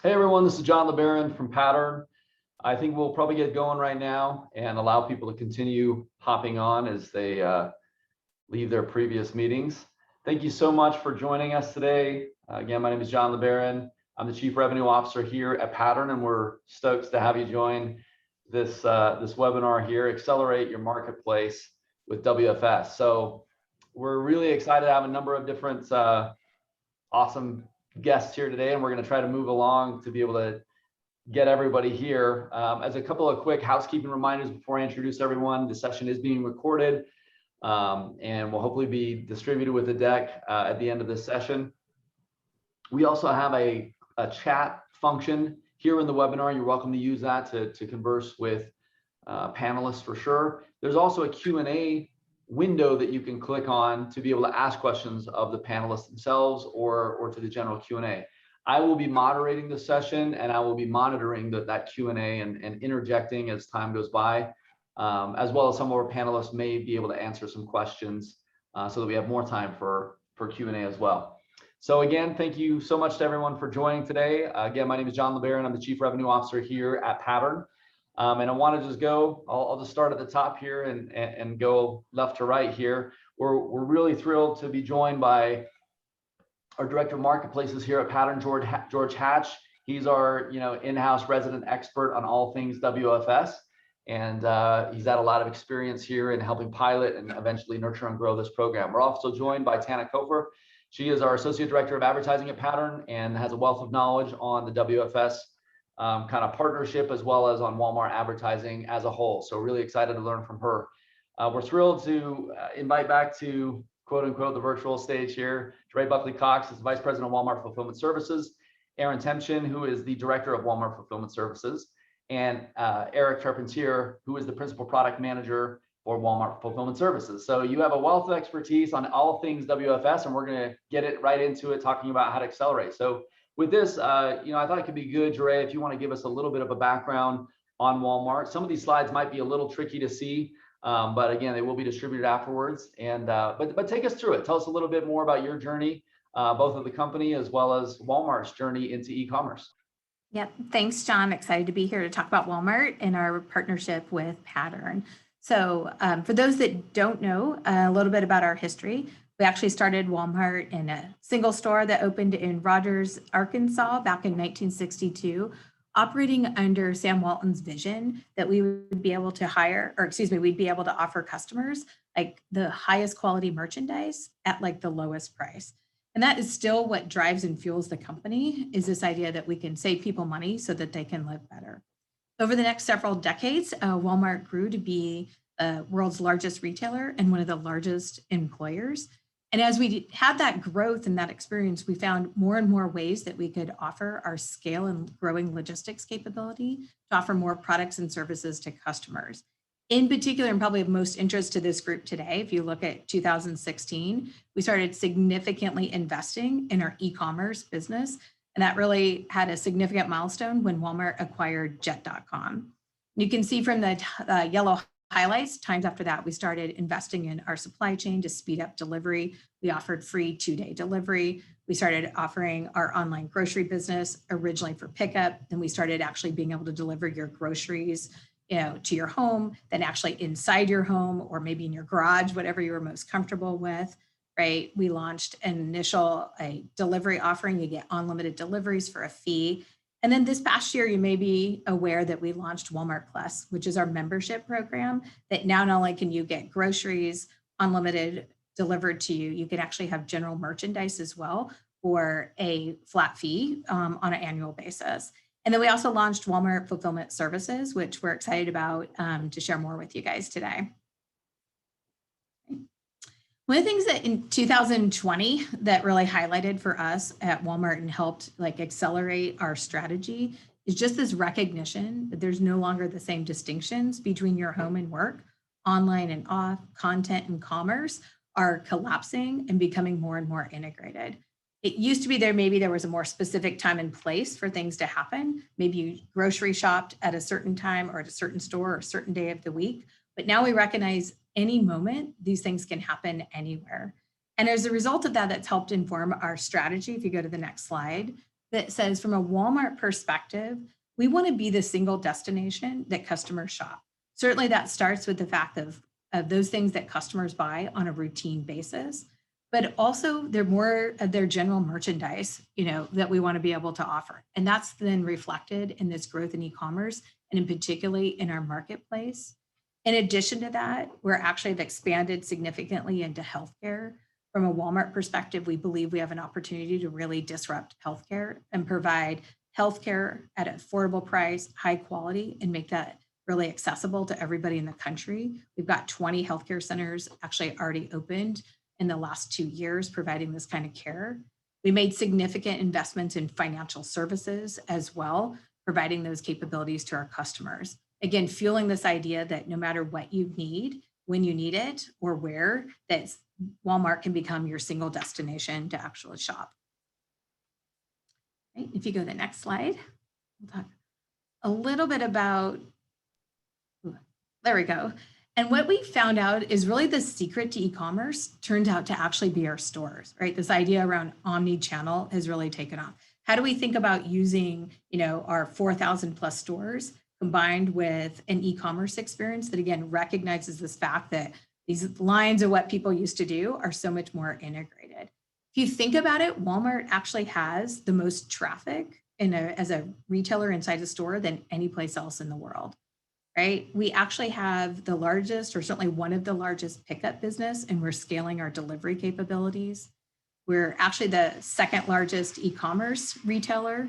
Hey everyone, this is John LeBaron from Pattern. I think we'll probably get going right now and allow people to continue hopping on as they leave their previous meetings. Thank you so much for joining us today. Again, my name is John LeBaron. I'm the Chief Revenue Officer here at Pattern, and we're stoked to have you join this webinar here, Accelerate Your Marketplace with WFS. So we're really excited to have a number of different awesome guests here today, and we're going to try to move along to be able to get everybody here. As a couple of quick housekeeping reminders before I introduce everyone, the session is being recorded and will hopefully be distributed with the deck at the end of this session. We also have a chat function here in the webinar. You're welcome to use that to converse with panelists for sure. There's also a Q&A window that you can click on to be able to ask questions of the panelists themselves or to the general Q&A. I will be moderating the session, and I will be monitoring that Q&A and interjecting as time goes by, as well as some of our panelists may be able to answer some questions so that we have more time for Q&A as well. So again, thank you so much to everyone for joining today. Again, my name is John LeBaron. I'm the Chief Revenue Officer here at Pattern. And I want to just go, I'll just start at the top here and go left to right here. We're really thrilled to be joined by our Director of Marketplaces here at Pattern, George Hatch. He's our in-house resident expert on all things WFS. And he's had a lot of experience here in helping pilot and eventually nurture and grow this program. We're also joined by Tana Kofer. She is our Associate Director of Advertising at Pattern and has a wealth of knowledge on the WFS kind of partnership, as well as on Walmart advertising as a whole. So really excited to learn from her. We're thrilled to invite back to quote unquote the virtual stage here, Dre Buckley Cox is the Vice President of Walmart Fulfillment Services, Aaron Temchin, who is the Director of Walmart Fulfillment Services, and Eric Charpentier, who is the Principal Product Manager for Walmart Fulfillment Services. So you have a wealth of expertise on all things WFS, and we're going to get it right into it, talking about how to accelerate. So with this, I thought it could be good, Dre, if you want to give us a little bit of a background on Walmart. Some of these slides might be a little tricky to see, but again, they will be distributed afterwards. And but take us through it. Tell us a little bit more about your journey, both of the company as well as Walmart's journey into e-commerce. Yep. Thanks, John. Excited to be here to talk about Walmart and our partnership with Pattern. So for those that don't know a little bit about our history, we actually started Walmart in a single store that opened in Rogers, Arkansas back in 1962, operating under Sam Walton's vision that we would be able to we'd be able to offer customers like the highest quality merchandise at like the lowest price. And that is still what drives and fuels the company, is this idea that we can save people money so that they can live better. Over the next several decades, Walmart grew to be the world's largest retailer and one of the largest employers. And as we had that growth and that experience, we found more and more ways that we could offer our scale and growing logistics capability to offer more products and services to customers. In particular, and probably of most interest to this group today, if you look at 2016, we started significantly investing in our e-commerce business. And that really had a significant milestone when Walmart acquired Jet.com. You can see from the yellow highlights, times after that, we started investing in our supply chain to speed up delivery. We offered free 2-day delivery. We started offering our online grocery business originally for pickup. Then we started actually being able to deliver your groceries to your home, then actually inside your home or maybe in your garage, whatever you were most comfortable with, right? We launched an initial delivery offering. You get unlimited deliveries for a fee. And then this past year, you may be aware that we launched Walmart Plus, which is our membership program that now not only can you get groceries unlimited delivered to you, you can actually have general merchandise as well for a flat fee on an annual basis. And then we also launched Walmart Fulfillment Services, which we're excited about to share more with you guys today. One of the things that in 2020 that really highlighted for us at Walmart and helped accelerate our strategy is just this recognition that there's no longer the same distinctions between your home and work. Online and off, content and commerce are collapsing and becoming more and more integrated. It used to be maybe there was a more specific time and place for things to happen. Maybe you grocery shopped at a certain time or at a certain store or a certain day of the week. But now we recognize any moment, these things can happen anywhere. And as a result of that, that's helped inform our strategy. If you go to the next slide, that says from a Walmart perspective, we want to be the single destination that customers shop. Certainly that starts with the fact of those things that customers buy on a routine basis, but also they're more of their general merchandise, that we want to be able to offer. And that's then reflected in this growth in e-commerce and in particularly in our marketplace. In addition to that, we're actually have expanded significantly into healthcare. From a Walmart perspective, we believe we have an opportunity to really disrupt healthcare and provide healthcare at an affordable price, high quality, and make that really accessible to everybody in the country. We've got 20 healthcare centers actually already opened in the last 2 years, providing this kind of care. We made significant investments in financial services as well, providing those capabilities to our customers. Again, fueling this idea that no matter what you need, when you need it or where, that Walmart can become your single destination to actually shop. Right, if you go to the next slide, we'll talk a little bit about, there we go. And what we found out is really the secret to e-commerce turned out to actually be our stores, right? This idea around omni-channel has really taken off. How do we think about using, our 4,000 plus stores combined with an e-commerce experience that again recognizes this fact that these lines of what people used to do are so much more integrated. If you think about it, Walmart actually has the most traffic as a retailer inside a store than any place else in the world. Right? We actually have the largest, or certainly one of the largest pickup business, and we're scaling our delivery capabilities. We're actually the second largest e-commerce retailer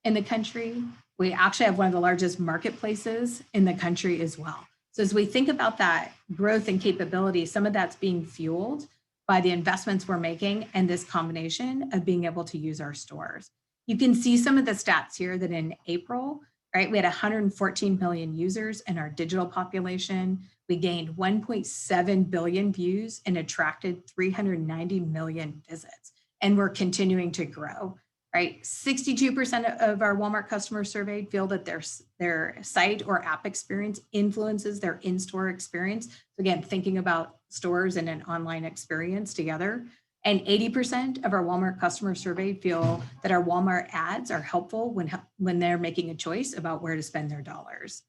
in the country. We actually have one of the largest marketplaces in the country as well. So as we think about that growth and capability, some of that's being fueled by the investments we're making and this combination of being able to use our stores. You can see some of the stats here that in April, right, we had 114 million users in our digital population. We gained 1.7 billion views and attracted 390 million visits. And we're continuing to grow, right? 62% of our Walmart customers surveyed feel that their site or app experience influences their in-store experience. So again, thinking about stores and an online experience together. And 80% of our Walmart customers surveyed feel that our Walmart ads are helpful when they're making a choice about where to spend their dollars.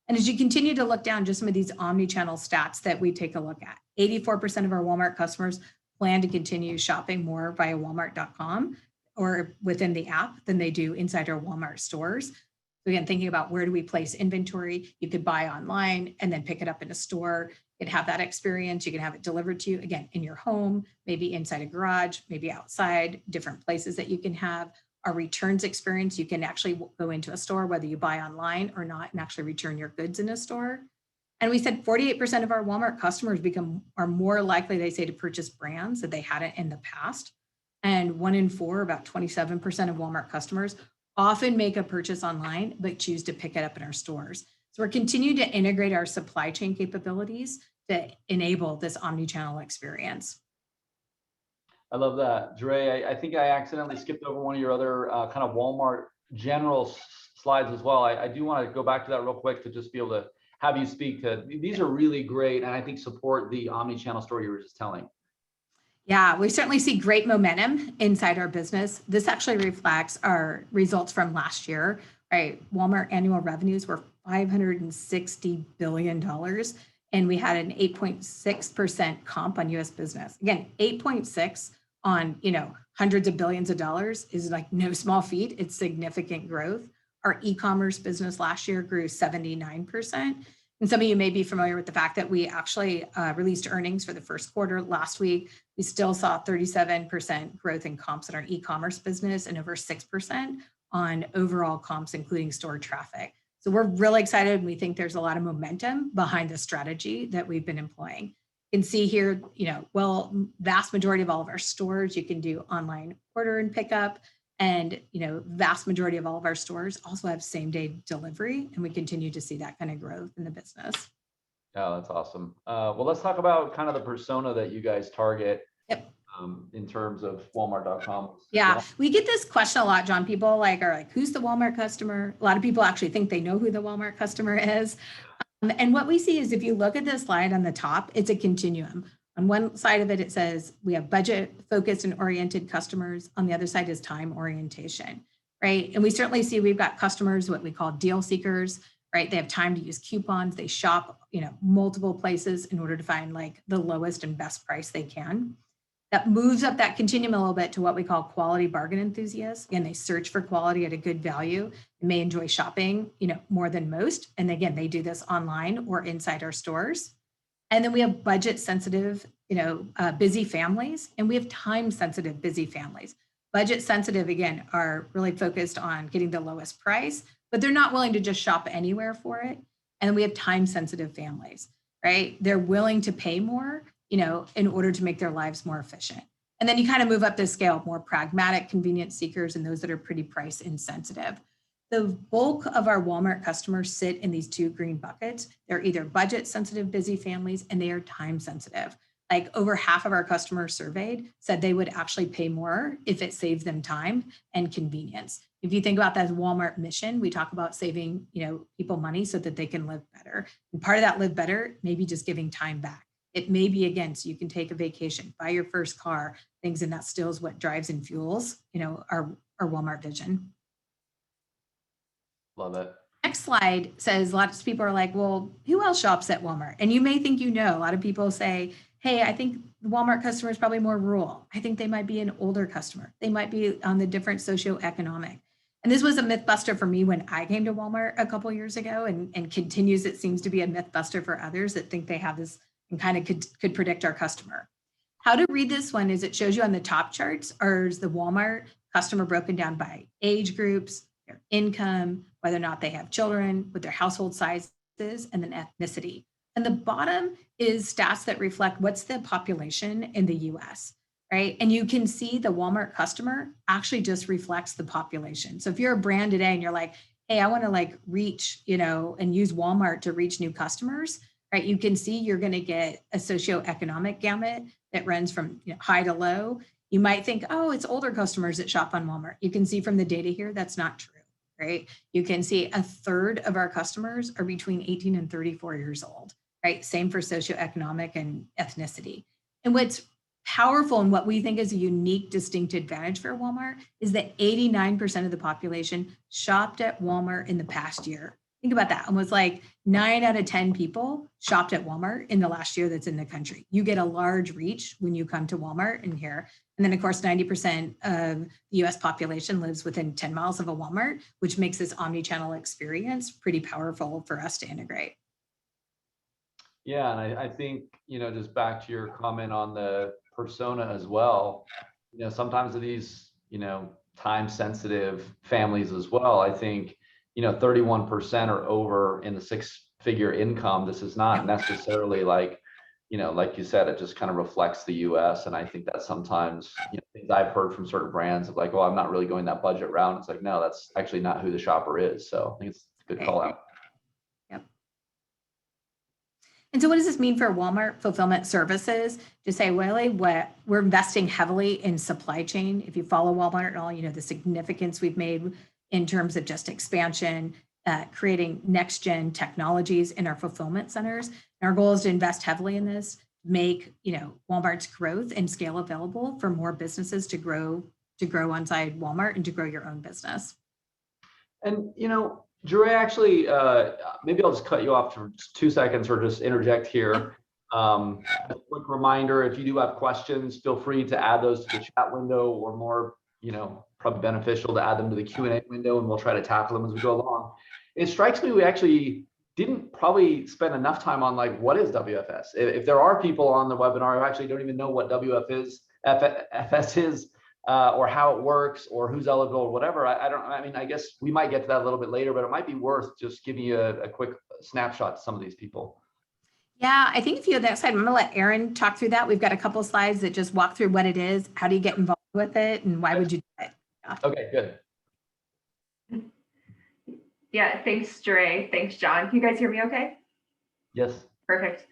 And as you continue to look down just some of these omni-channel stats that we take a look at, 84% of our Walmart customers plan to continue shopping more via walmart.com or within the app than they do inside our Walmart stores. So again, thinking about where do we place inventory, you could buy online and then pick it up in a store. You can have that experience. You can have it delivered to you, again, in your home, maybe inside a garage, maybe outside, different places that you can have. Our returns experience, you can actually go into a store, whether you buy online or not, and actually return your goods in a store. And we said 48% of our Walmart customers are more likely, they say, to purchase brands that they hadn't in the past. And 1 in 4, about 27% of Walmart customers often make a purchase online, but choose to pick it up in our stores. So we're continuing to integrate our supply chain capabilities to enable this omni-channel experience. I love that. Dre, I think I accidentally skipped over one of your other kind of Walmart general slides as well. I do want to go back to that real quick to just be able to have you speak to, these are really great and I think support the omni-channel story you were just telling. Yeah, we certainly see great momentum inside our business. This actually reflects our results from last year, right? Walmart annual revenues were $560 billion. And we had an 8.6% comp on US business. Again, 8.6 on, hundreds of billions of dollars is like no small feat. It's significant growth. Our e-commerce business last year grew 79%. And some of you may be familiar with the fact that we actually released earnings for the first quarter last week. We still saw 37% growth in comps in our e-commerce business and over 6% on overall comps, including store traffic. So we're really excited and we think there's a lot of momentum behind the strategy that we've been employing. You can see here, vast majority of all of our stores, you can do online order and pickup. And, vast majority of all of our stores also have same day delivery. And we continue to see that kind of growth in the business. Yeah, that's awesome. Well, let's talk about kind of the persona that you guys target. Yep. In terms of Walmart.com. Yeah, we get this question a lot, John. People are like, who's the Walmart customer? A lot of people actually think they know who the Walmart customer is. And what we see is if you look at this slide on the top, it's a continuum. On one side of it, it says we have budget focused and oriented customers. On the other side is time orientation. right? And we certainly see we've got customers, what we call deal seekers, right? They have time to use coupons. They shop, multiple places in order to find like the lowest and best price they can. That moves up that continuum a little bit to what we call quality bargain enthusiasts. Again, they search for quality at a good value and may enjoy shopping, more than most. And again, they do this online or inside our stores. And then we have budget sensitive, busy families, and we have time sensitive busy families. Budget sensitive, again, are really focused on getting the lowest price, but they're not willing to just shop anywhere for it. And we have time sensitive families, right? They're willing to pay more, in order to make their lives more efficient. And then you kind of move up the scale, more pragmatic convenience seekers and those that are pretty price insensitive. The bulk of our Walmart customers sit in these two green buckets. They're either budget sensitive busy families and they are time sensitive. Like over half of our customers surveyed said they would actually pay more if it saves them time and convenience. If you think about that as Walmart mission, we talk about saving, people money so that they can live better. And part of that live better, maybe just giving time back. It may be, again, so you can take a vacation, buy your first car, things, and that still is what drives and fuels, our Walmart vision. Love it. Next slide says lots of people are like, well, who else shops at Walmart? And you may think, a lot of people say, hey, I think the Walmart customer is probably more rural. I think they might be an older customer. They might be on the different socioeconomic. And this was a myth buster for me when I came to Walmart a couple years ago and continues, it seems to be a myth buster for others that think they have this and kind of could predict our customer. How to read this one is it shows you on the top charts is the Walmart customer broken down by age groups, their income, whether or not they have children, what their household size is, and then ethnicity. And the bottom is stats that reflect what's the population in the US, right? And you can see the Walmart customer actually just reflects the population. So if you're a brand today and you're like, hey, I want to reach, and use Walmart to reach new customers, right? You can see you're going to get a socioeconomic gamut that runs from high to low. You might think, oh, it's older customers that shop on Walmart. You can see from the data here, that's not true, right? You can see a third of our customers are between 18 and 34 years old, right? Same for socioeconomic and ethnicity. And what's powerful and what we think is a unique, distinct advantage for Walmart is that 89% of the population shopped at Walmart in the past year. Think about that. Almost 9 out of 10 people shopped at Walmart in the last year that's in the country. You get a large reach when you come to Walmart in here. And then of course, 90% of the US population lives within 10 miles of a Walmart, which makes this omni-channel experience pretty powerful for us to integrate. Yeah, and I think, just back to your comment on the persona as well, sometimes of these, time sensitive families as well, I think, 31% or over in the 6-figure income. This is not necessarily like you said, it just kind of reflects the US. And I think that sometimes, things I've heard from certain brands of like, oh, I'm not really going that budget route. It's like, no, that's actually not who the shopper is. So I think it's a good call out. Yep. And so what does this mean for Walmart fulfillment services? To say, well, we're investing heavily in supply chain. If you follow Walmart at all, the significance we've made in terms of just expansion, creating next gen technologies in our fulfillment centers. And our goal is to invest heavily in this, make Walmart's growth and scale available for more businesses to grow inside Walmart and to grow your own business. And Drew, actually, maybe I'll just cut you off for just 2 seconds or just interject here. A quick reminder, if you do have questions, feel free to add those to the chat window, or more, probably beneficial to add them to the Q&A window, and we'll try to tackle them as we go along. It strikes me we actually didn't probably spend enough time on what is WFS. If there are people on the webinar who actually don't even know what WFS is, or how it works, or who's eligible, or whatever, I guess we might get to that a little bit later, but it might be worth just giving you a quick snapshot to some of these people. Yeah, I think if you have that slide, I'm going to let Erin talk through that. We've got a couple of slides that just walk through what it is, how do you get involved with it, and why would you do it? Yeah. Okay, good. Yeah, thanks, Dre. Thanks, John. Can you guys hear me okay? Yes. Perfect.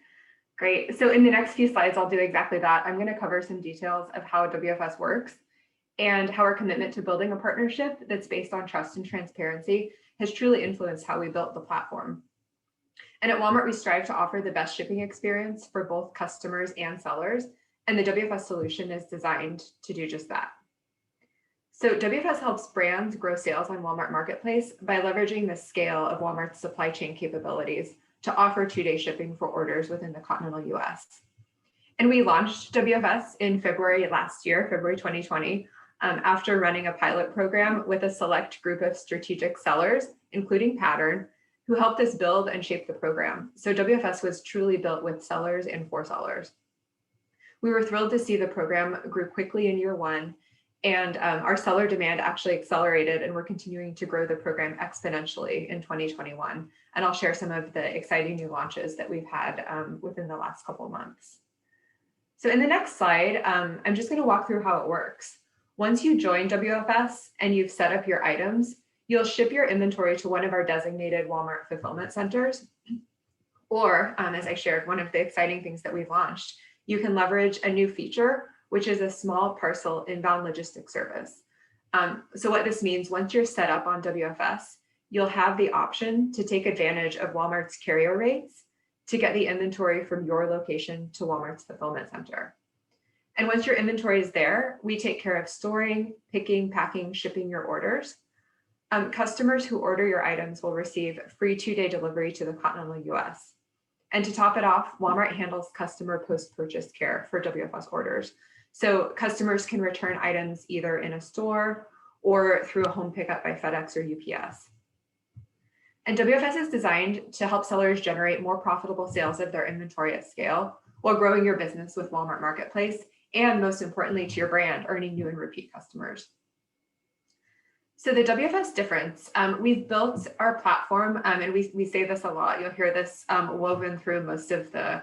Great. So in the next few slides, I'll do exactly that. I'm going to cover some details of how WFS works and how our commitment to building a partnership that's based on trust and transparency has truly influenced how we built the platform. And at Walmart, we strive to offer the best shipping experience for both customers and sellers, and the WFS solution is designed to do just that. So WFS helps brands grow sales on Walmart Marketplace by leveraging the scale of Walmart's supply chain capabilities to offer 2-day shipping for orders within the continental US. And we launched WFS in February last year, February 2020, after running a pilot program with a select group of strategic sellers, including Pattern, who helped us build and shape the program. So WFS was truly built with sellers and for sellers. We were thrilled to see the program grew quickly in year one, and our seller demand actually accelerated, and we're continuing to grow the program exponentially in 2021. And I'll share some of the exciting new launches that we've had within the last couple of months. So in the next slide, I'm just going to walk through how it works. Once you join WFS and you've set up your items, you'll ship your inventory to one of our designated Walmart fulfillment centers. Or, as I shared, one of the exciting things that we've launched, you can leverage a new feature, which is a small parcel inbound logistics service. So what this means, once you're set up on WFS, you'll have the option to take advantage of Walmart's carrier rates to get the inventory from your location to Walmart's fulfillment center. And once your inventory is there, we take care of storing, picking, packing, shipping your orders. Customers who order your items will receive free 2-day delivery to the continental US. And to top it off, Walmart handles customer post-purchase care for WFS orders. So customers can return items either in a store or through a home pickup by FedEx or UPS. And WFS is designed to help sellers generate more profitable sales of their inventory at scale while growing your business with Walmart Marketplace, and most importantly to your brand, earning new and repeat customers. So the WFS difference, we've built our platform, and we say this a lot. You'll hear this woven through most of the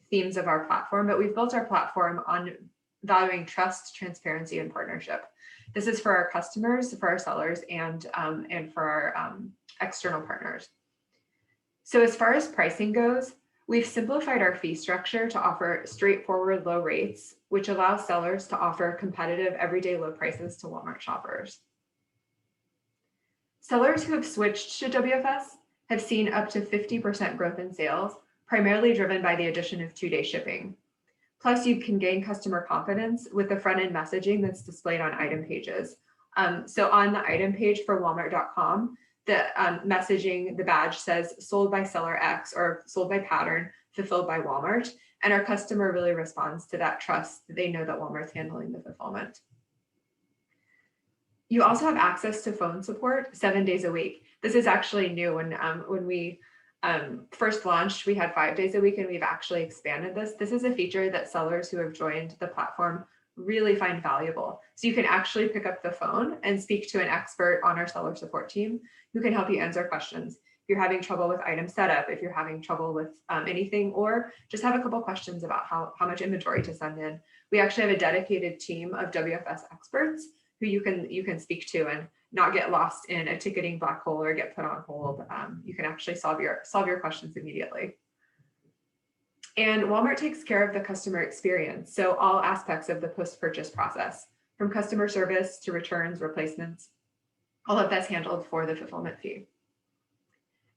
themes of our platform, but we've built our platform on valuing trust, transparency, and partnership. This is for our customers, for our sellers, and for our external partners. So as far as pricing goes, we've simplified our fee structure to offer straightforward low rates, which allows sellers to offer competitive everyday low prices to Walmart shoppers. Sellers who have switched to WFS have seen up to 50% growth in sales, primarily driven by the addition of 2-day shipping. Plus, you can gain customer confidence with the front-end messaging that's displayed on item pages. So on the item page for Walmart.com, the messaging, the badge says sold by seller X or sold by Pattern, fulfilled by Walmart. And our customer really responds to that trust that they know that Walmart's handling the fulfillment. You also have access to phone support 7 days a week. This is actually new. When we first launched, we had 5 days a week, and we've actually expanded this. This is a feature that sellers who have joined the platform really find valuable. So you can actually pick up the phone and speak to an expert on our seller support team who can help you answer questions. If you're having trouble with item setup, if you're having trouble with anything, or just have a couple questions about how much inventory to send in, we actually have a dedicated team of WFS experts who you can speak to and not get lost in a ticketing black hole or get put on hold. You can actually solve your questions immediately. And Walmart takes care of the customer experience. So all aspects of the post-purchase process, from customer service to returns, replacements, all of that's handled for the fulfillment fee.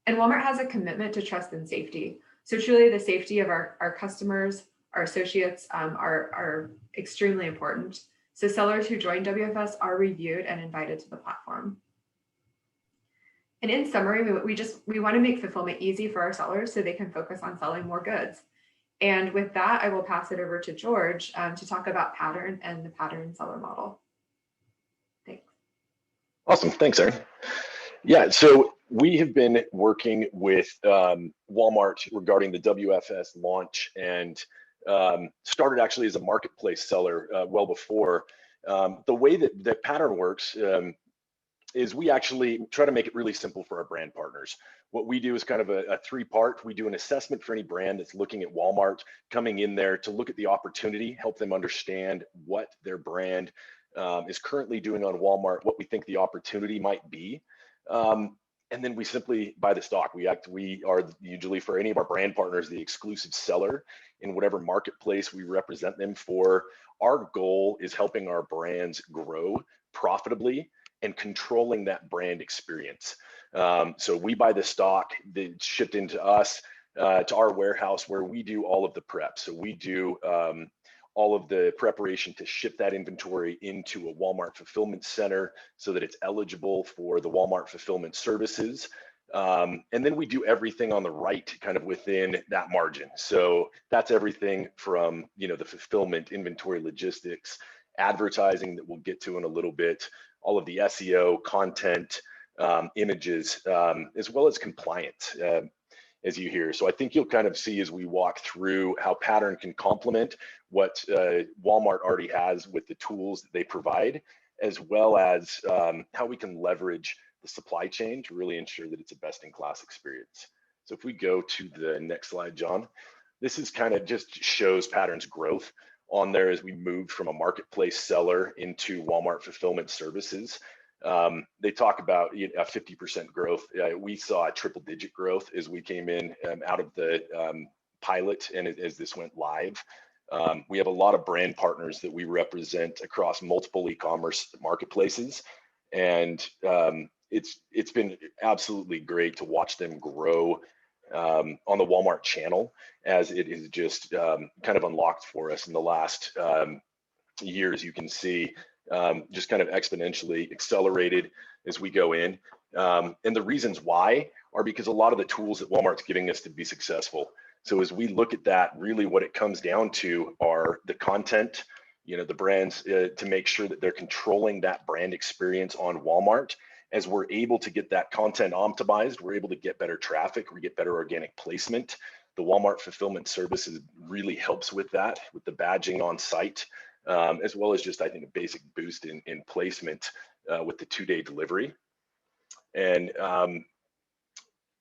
And Walmart has a commitment to trust and safety. So truly the safety of our customers, our associates are extremely important. So sellers who join WFS are reviewed and invited to the platform. And in summary, we want to make fulfillment easy for our sellers so they can focus on selling more goods. And with that, I will pass it over to George to talk about Pattern and the Pattern seller model. Thanks. Awesome, thanks, Erin. Yeah, so we have been working with Walmart regarding the WFS launch, and started actually as a marketplace seller well before. The way that Pattern works is we actually try to make it really simple for our brand partners. What we do is kind of a 3-part. We do an assessment for any brand that's looking at Walmart, coming in there to look at the opportunity, help them understand what their brand is currently doing on Walmart, what we think the opportunity might be. And then we simply buy the stock. We are usually, for any of our brand partners, the exclusive seller in whatever marketplace we represent them for. Our goal is helping our brands grow profitably and controlling that brand experience. So we buy the stock that's shipped into us, to our warehouse, where we do all of the prep. So we do all of the preparation to ship that inventory into a Walmart fulfillment center so that it's eligible for the Walmart fulfillment services. And then we do everything on the right, kind of within that margin. So that's everything from, you know, the fulfillment, inventory, logistics, advertising that we'll get to in a little bit, all of the SEO, content, images, as well as compliance, as you hear. So I think you'll kind of see as we walk through how Pattern can complement what Walmart already has with the tools that they provide, as well as how we can leverage the supply chain to really ensure that it's a best-in-class experience. So if we go to the next slide, John, this is kind of just shows Pattern's growth on there as we moved from a marketplace seller into Walmart fulfillment services. They talk about a 50% growth. We saw a triple-digit growth as we came in out of the pilot and as this went live. We have a lot of brand partners that we represent across multiple e-commerce marketplaces, and it's been absolutely great to watch them grow on the Walmart channel, as it is just kind of unlocked for us in the last years. You can see just kind of exponentially accelerated as we go in. And the reasons why are because a lot of the tools that Walmart's giving us to be successful. So as we look at that, really what it comes down to are the content, you know, the brands to make sure that they're controlling that brand experience on Walmart. As we're able to get that content optimized, we're able to get better traffic, we get better organic placement. The Walmart fulfillment services really helps with that, with the badging on site, as well as just, I think, a basic boost in placement with the 2-day delivery. And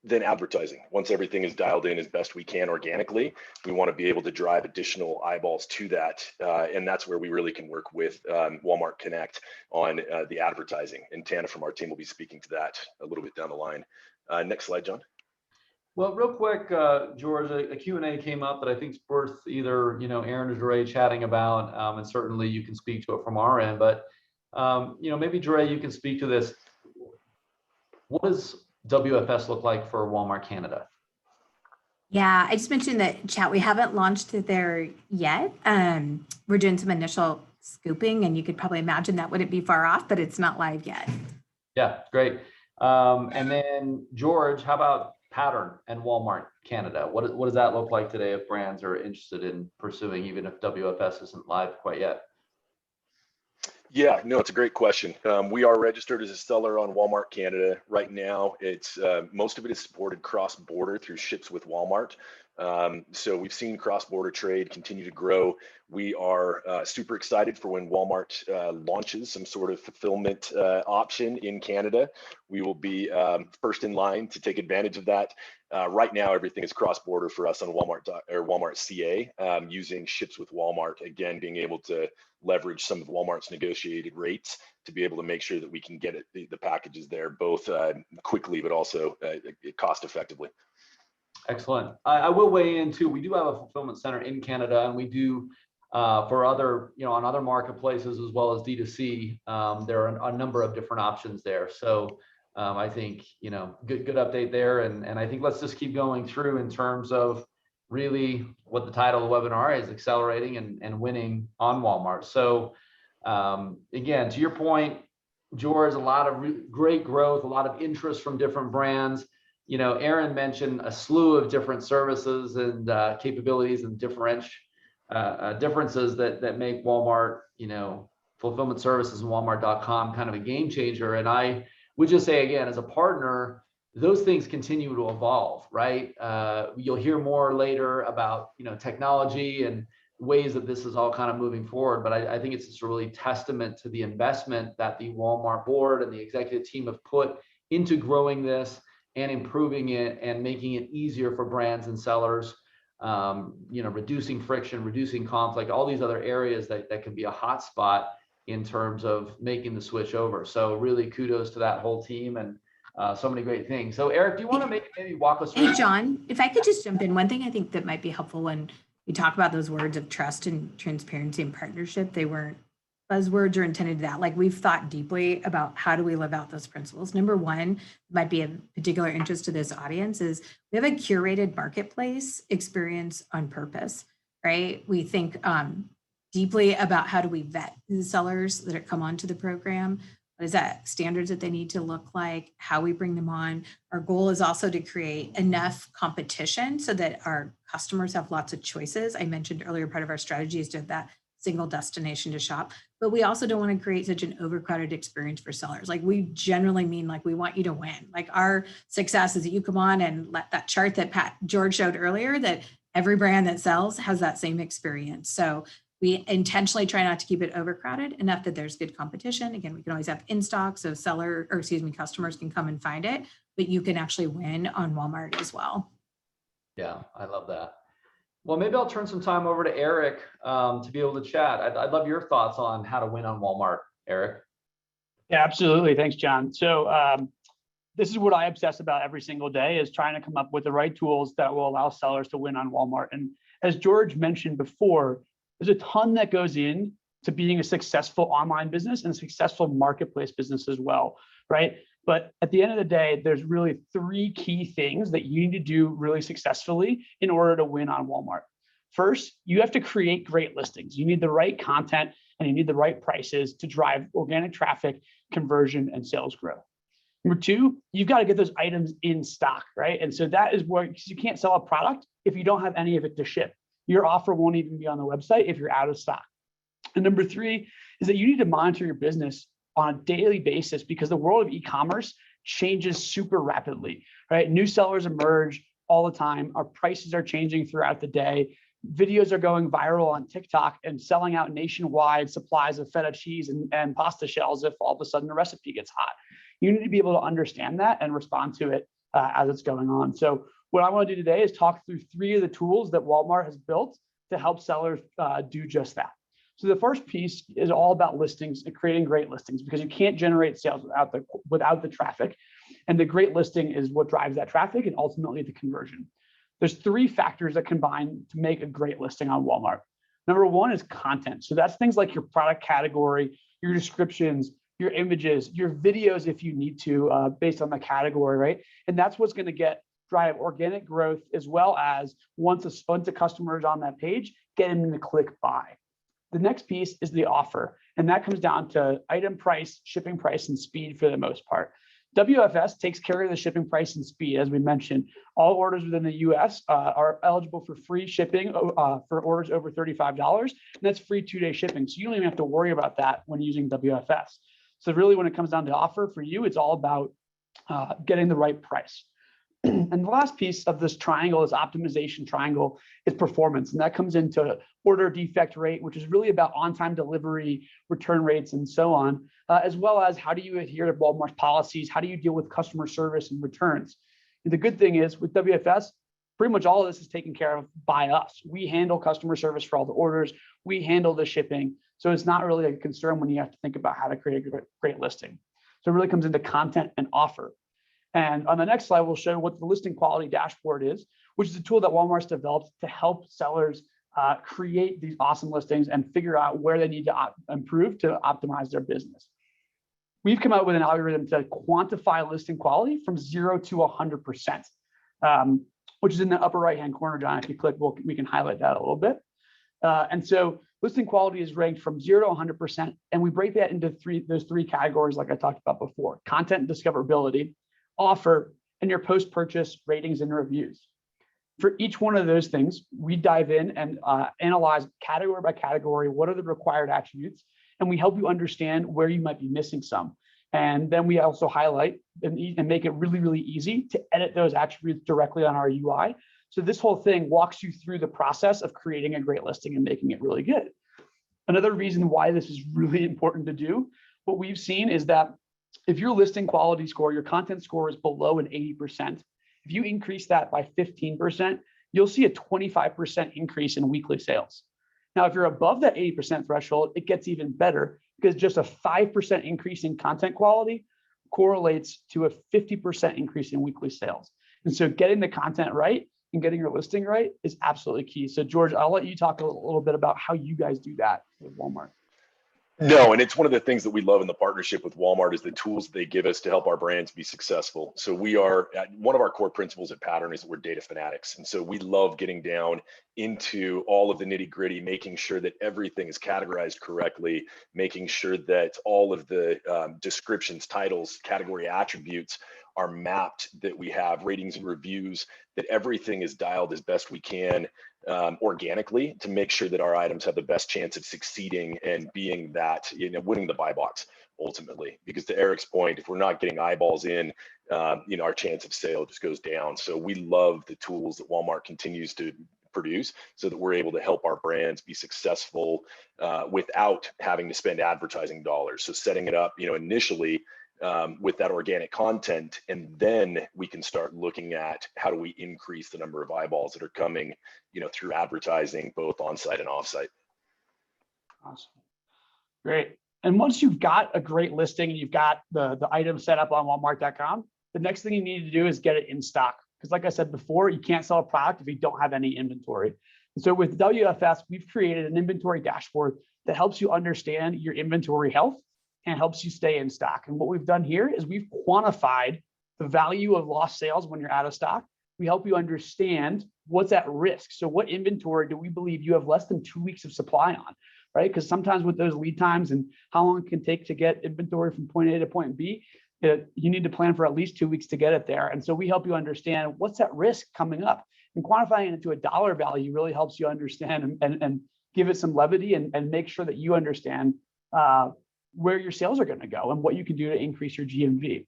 then advertising. Once everything is dialed in as best we can organically, we want to be able to drive additional eyeballs to that. And that's where we really can work with Walmart Connect on the advertising. And Tana from our team will be speaking to that a little bit down the line. Next slide, John. Well, real quick, George, a Q&A came up that I think is worth either, you know, Aaron or Dre chatting about, and certainly you can speak to it from our end, but, you know, maybe Dre, you can speak to this. What does WFS look like for Walmart Canada? Yeah, I just mentioned that, chat, we haven't launched it there yet. We're doing some initial scooping, and you could probably imagine that wouldn't be far off, but it's not live yet. Yeah, great. And then George, how about Pattern and Walmart Canada? What does that look like today if brands are interested in pursuing, even if WFS isn't live quite yet? Yeah, no, it's a great question. We are registered as a seller on Walmart Canada right now. It's most of it is supported cross-border through Ships with Walmart. So we've seen cross-border trade continue to grow. We are super excited for when Walmart launches some sort of fulfillment option in Canada. We will be first in line to take advantage of that. Right now, everything is cross-border for us on Walmart CA, using Ships with Walmart. Again, being able to leverage some of Walmart's negotiated rates to be able to make sure that we can get the packages there both quickly, but also cost effectively. Excellent. I will weigh in too. We do have a fulfillment center in Canada, and we do for other, you know, on other marketplaces as well as D2C. There are a number of different options there. So I think, you know, good update there. And I think let's just keep going through in terms of really what the title of the webinar is: accelerating and winning on Walmart. So again, to your point, George, a lot of great growth, a lot of interest from different brands. You know, Aaron mentioned a slew of different services and capabilities and differences that make Walmart, you know, fulfillment services and Walmart.com kind of a game changer. And I would just say, again, as a partner, those things continue to evolve, right? You'll hear more later about, you know, technology and ways that this is all kind of moving forward. But I think it's just a really testament to the investment that the Walmart board and the executive team have put into growing this and improving it and making it easier for brands and sellers, you know, reducing friction, reducing conflict, all these other areas that can be a hot spot in terms of making the switch over. So really kudos to that whole team and so many great things. So Eric, do you want to maybe walk us through? Hey, John, if I could just jump in, one thing I think that might be helpful when we talk about those words of trust and transparency and partnership, they weren't buzzwords are intended to that. Like, we've thought deeply about how do we live out those principles. Number one, might be of particular interest to this audience, is we have a curated marketplace experience on purpose, right? We think deeply about how do we vet the sellers that are come onto the program. What is that standards that they need to look like, how we bring them on. Our goal is also to create enough competition so that our customers have lots of choices. I mentioned earlier, part of our strategy is to have that single destination to shop, but we also don't want to create such an overcrowded experience for sellers. Like we generally mean like we want you to win. Like our success is that you come on and let that chart that George showed earlier, that every brand that sells has that same experience. So we intentionally try not to keep it overcrowded enough that there's good competition. Again, we can always have in stock, so customers can come and find it, but you can actually win on Walmart as well. Yeah, I love that. Well, maybe I'll turn some time over to Eric to be able to chat. I'd love your thoughts on how to win on Walmart, Eric. Yeah, absolutely. Thanks, John. So this is what I obsess about every single day, is trying to come up with the right tools that will allow sellers to win on Walmart. And as George mentioned before, there's a ton that goes in to being a successful online business and a successful marketplace business as well, right? But at the end of the day, there's really three key things that you need to do really successfully in order to win on Walmart. First, you have to create great listings. You need the right content and you need the right prices to drive organic traffic, conversion, and sales growth. Number two, you've got to get those items in stock, right? And so that is where you can't sell a product if you don't have any of it to ship. Your offer won't even be on the website if you're out of stock. And number three is that you need to monitor your business on a daily basis, because the world of e-commerce changes super rapidly, right? New sellers emerge all the time. Our prices are changing throughout the day. Videos are going viral on TikTok and selling out nationwide supplies of feta cheese and pasta shells if all of a sudden the recipe gets hot. You need to be able to understand that and respond to it as it's going on. So what I want to do today is talk through three of the tools that Walmart has built to help sellers do just that. So the first piece is all about listings and creating great listings, because you can't generate sales without the traffic. And the great listing is what drives that traffic and ultimately the conversion. There's three factors that combine to make a great listing on Walmart. Number one is content. So that's things like your product category, your descriptions, your images, your videos if you need to, based on the category, right? And that's what's going to drive organic growth, as well as once a customer is on that page, get them to click buy. The next piece is the offer, and that comes down to item price, shipping price, and speed for the most part. WFS takes care of the shipping price and speed. As we mentioned, all orders within the US are eligible for free shipping for orders over $35, and that's free 2-day shipping. So you don't even have to worry about that when using WFS. So really, when it comes down to offer for you, it's all about getting the right price. And the last piece of this triangle, this optimization triangle, is performance. And that comes into order defect rate, which is really about on-time delivery, return rates, and so on, as well as how do you adhere to Walmart's policies? How do you deal with customer service and returns? And the good thing is with WFS, pretty much all of this is taken care of by us. We handle customer service for all the orders. We handle the shipping. So it's not really a concern when you have to think about how to create a great listing. So it really comes into content and offer. And on the next slide, we'll show what the listing quality dashboard is, which is a tool that Walmart's developed to help sellers create these awesome listings and figure out where they need to improve to optimize their business. We've come out with an algorithm to quantify listing quality from 0 to 100%, which is in the upper right-hand corner, John. If you click, we can highlight that a little bit. And so listing quality is ranked from 0 to 100%, and we break that into those three categories like I talked about before: content and discoverability, offer, and your post-purchase ratings and reviews. For each one of those things, we dive in and analyze category by category, what are the required attributes, and we help you understand where you might be missing some. And then we also highlight and make it really, really easy to edit those attributes directly on our UI. So this whole thing walks you through the process of creating a great listing and making it really good. Another reason why this is really important to do, what we've seen is that if your listing quality score, your content score is below an 80%, if you increase that by 15%, you'll see a 25% increase in weekly sales. Now, if you're above that 80% threshold, it gets even better, because just a 5% increase in content quality correlates to a 50% increase in weekly sales. And so getting the content right and getting your listing right is absolutely key. So George, I'll let you talk a little bit about how you guys do that with Walmart. No, and it's one of the things that we love in the partnership with Walmart is the tools they give us to help our brands be successful. So one of our core principles at Pattern is that we're data fanatics. And so we love getting down into all of the nitty gritty, making sure that everything is categorized correctly, making sure that all of the descriptions, titles, category attributes are mapped, that we have ratings and reviews, that everything is dialed as best we can organically to make sure that our items have the best chance of succeeding and being that, winning the buy box ultimately. Because to Eric's point, if we're not getting eyeballs in, our chance of sale just goes down. So we love the tools that Walmart continues to produce so that we're able to help our brands be successful without having to spend advertising dollars. So setting it up, initially with that organic content, and then we can start looking at how do we increase the number of eyeballs that are coming, through advertising, both on-site and off-site. Awesome. Great. And once you've got a great listing and you've got the item set up on Walmart.com, the next thing you need to do is get it in stock. Because like I said before, you can't sell a product if you don't have any inventory. And so with WFS, we've created an inventory dashboard that helps you understand your inventory health and helps you stay in stock. And what we've done here is we've quantified the value of lost sales when you're out of stock. We help you understand what's at risk. So what inventory do we believe you have less than 2 weeks of supply on, right? Because sometimes with those lead times and how long it can take to get inventory from point A to point B, you need to plan for at least 2 weeks to get it there. And so we help you understand what's at risk coming up. And quantifying it into a dollar value really helps you understand and give it some levity and make sure that you understand where your sales are going to go and what you can do to increase your GMV.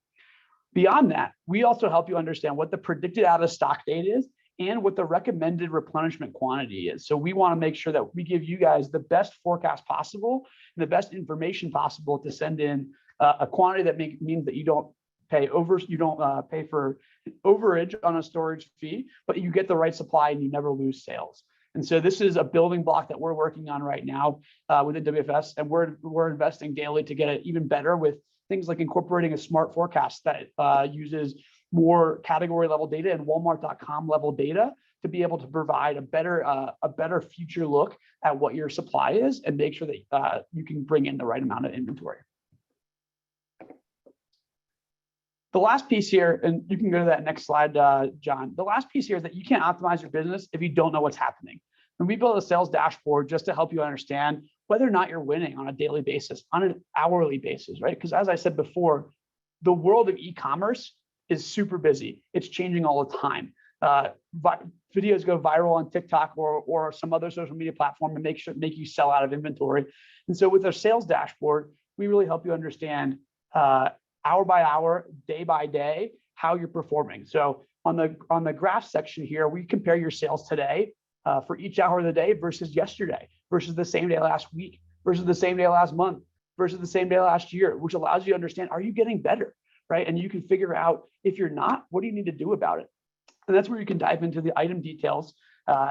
Beyond that, we also help you understand what the predicted out of stock date is and what the recommended replenishment quantity is. So we want to make sure that we give you guys the best forecast possible and the best information possible to send in a quantity that means that you don't pay for overage on a storage fee, but you get the right supply and you never lose sales. And so this is a building block that we're working on right now within WFS, and we're investing daily to get it even better with things like incorporating a smart forecast that uses more category level data and Walmart.com level data to be able to provide a better future look at what your supply is and make sure that you can bring in the right amount of inventory. The last piece here, and you can go to that next slide, John. The last piece here is that you can't optimize your business if you don't know what's happening. And we built a sales dashboard just to help you understand whether or not you're winning on a daily basis, on an hourly basis, right? Because as I said before, the world of e-commerce is super busy. It's changing all the time. Videos go viral on TikTok or some other social media platform and make you sell out of inventory. And so with our sales dashboard, we really help you understand hour by hour, day by day, how you're performing. So on the graph section here, we compare your sales today for each hour of the day versus yesterday, versus the same day last week, versus the same day last month, versus the same day last year, which allows you to understand, are you getting better, right? And you can figure out if you're not, what do you need to do about it? And that's where you can dive into the item details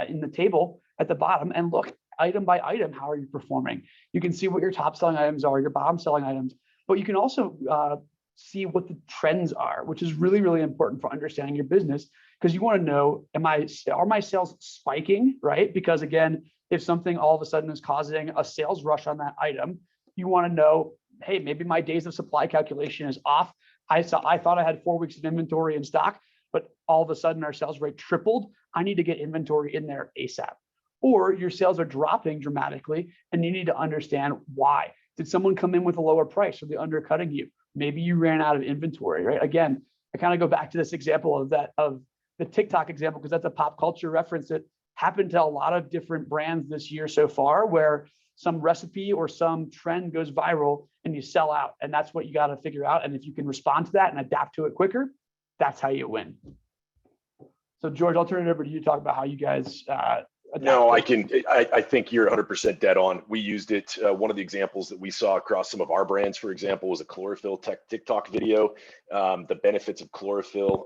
in the table at the bottom and look item by item, how are you performing? You can see what your top selling items are, your bottom selling items, but you can also see what the trends are, which is really, really important for understanding your business, because you want to know, are my sales spiking, right? Because again, if something all of a sudden is causing a sales rush on that item, you want to know, hey, maybe my days of supply calculation is off. I thought I had 4 weeks of inventory in stock, but all of a sudden our sales rate tripled. I need to get inventory in there ASAP. Or your sales are dropping dramatically and you need to understand why. Did someone come in with a lower price? Are they undercutting you? Maybe you ran out of inventory, right? Again, I kind of go back to this example of the TikTok example, because that's a pop culture reference that happened to a lot of different brands this year so far, where some recipe or some trend goes viral and you sell out. And that's what you got to figure out. And if you can respond to that and adapt to it quicker, that's how you win. So George, I'll turn it over to you to talk about how you guys No, I think you're 100% dead on. We used it. One of the examples that we saw across some of our brands, for example, was a chlorophyll TikTok video, the benefits of chlorophyll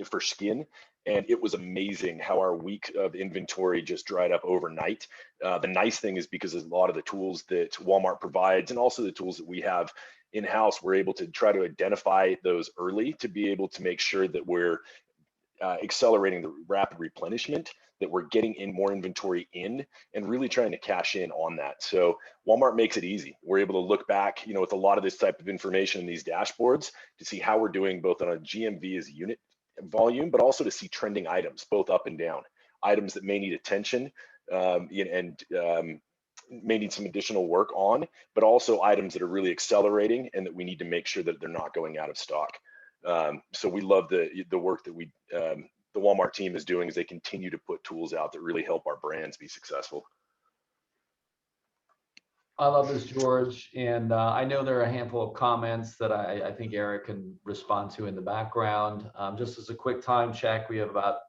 for skin. And it was amazing how our week of inventory just dried up overnight. The nice thing is, because a lot of the tools that Walmart provides and also the tools that we have in-house, we're able to try to identify those early to be able to make sure that we're accelerating the rapid replenishment, that we're getting in more inventory in and really trying to cash in on that. So Walmart makes it easy. We're able to look back, with a lot of this type of information in these dashboards to see how we're doing both on a GMV as a unit volume, but also to see trending items, both up and down, items that may need attention and may need some additional work on, but also items that are really accelerating and that we need to make sure that they're not going out of stock. So we love the work that the Walmart team is doing as they continue to put tools out that really help our brands be successful. I love this, George. And I know there are a handful of comments that I think Eric can respond to in the background. Just as a quick time check, we have about